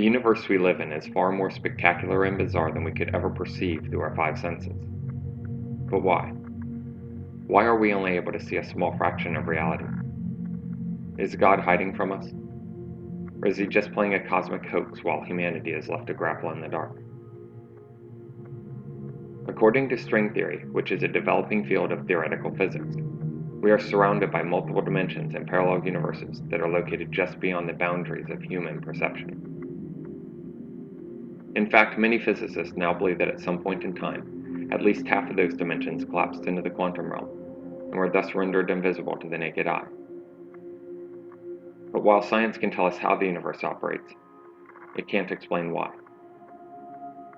universe we live in is far more spectacular and bizarre than we could ever perceive through our five senses. But why? Why are we only able to see a small fraction of reality? Is God hiding from us? Or is he just playing a cosmic hoax while humanity is left to grapple in the dark? According to string theory, which is a developing field of theoretical physics, we are surrounded by multiple dimensions and parallel universes that are located just beyond the boundaries of human perception. In fact, many physicists now believe that at some point in time, at least half of those dimensions collapsed into the quantum realm, and were thus rendered invisible to the naked eye. But while science can tell us how the universe operates, it can't explain why.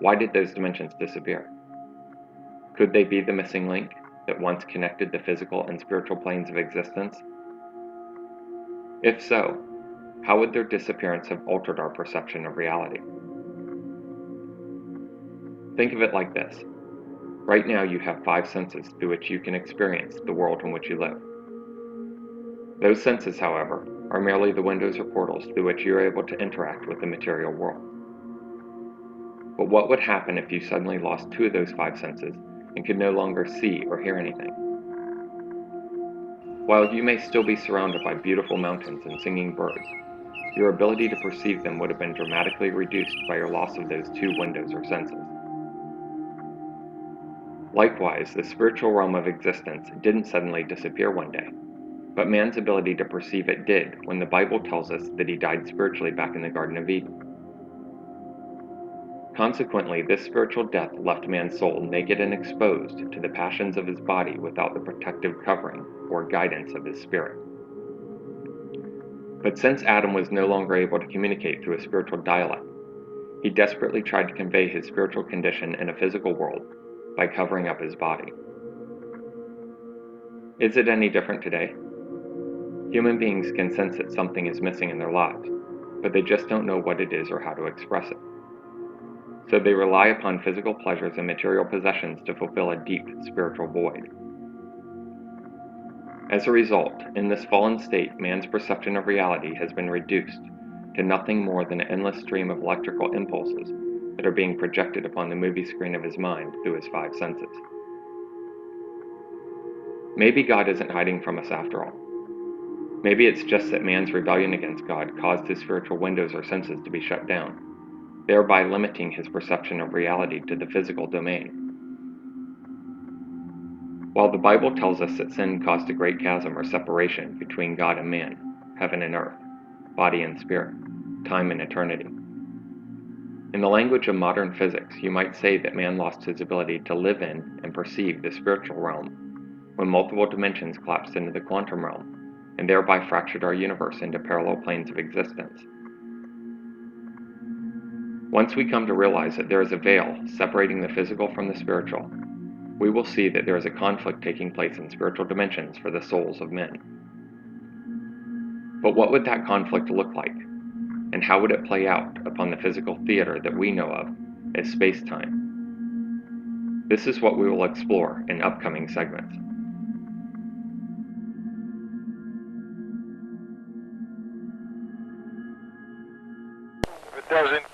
Why did those dimensions disappear? Could they be the missing link that once connected the physical and spiritual planes of existence? If so, how would their disappearance have altered our perception of reality? Think of it like this. Right now you have five senses through which you can experience the world in which you live. Those senses, however, are merely the windows or portals through which you are able to interact with the material world. But what would happen if you suddenly lost two of those five senses and could no longer see or hear anything? While you may still be surrounded by beautiful mountains and singing birds, your ability to perceive them would have been dramatically reduced by your loss of those two windows or senses. Likewise, the spiritual realm of existence didn't suddenly disappear one day, but man's ability to perceive it did when the Bible tells us that he died spiritually back in the Garden of Eden. Consequently, this spiritual death left man's soul naked and exposed to the passions of his body without the protective covering or guidance of his spirit. But since Adam was no longer able to communicate through a spiritual dialect, he desperately tried to convey his spiritual condition in a physical world by covering up his body. Is it any different today? Human beings can sense that something is missing in their lives, but they just don't know what it is or how to express it. So they rely upon physical pleasures and material possessions to fulfill a deep spiritual void. As a result, in this fallen state, man's perception of reality has been reduced to nothing more than an endless stream of electrical impulses that are being projected upon the movie screen of his mind through his five senses. Maybe God isn't hiding from us after all. Maybe it's just that man's rebellion against God caused his spiritual windows or senses to be shut down, thereby limiting his perception of reality to the physical domain. While the Bible tells us that sin caused a great chasm or separation between God and man, heaven and earth, body and spirit, time and eternity, in the language of modern physics, you might say that man lost his ability to live in and perceive the spiritual realm when multiple dimensions collapsed into the quantum realm and thereby fractured our universe into parallel planes of existence. Once we come to realize that there is a veil separating the physical from the spiritual, we will see that there is a conflict taking place in spiritual dimensions for the souls of men. But what would that conflict look like? And how would it play out upon the physical theater that we know of as space-time? This is what we will explore in upcoming segments. If it doesn't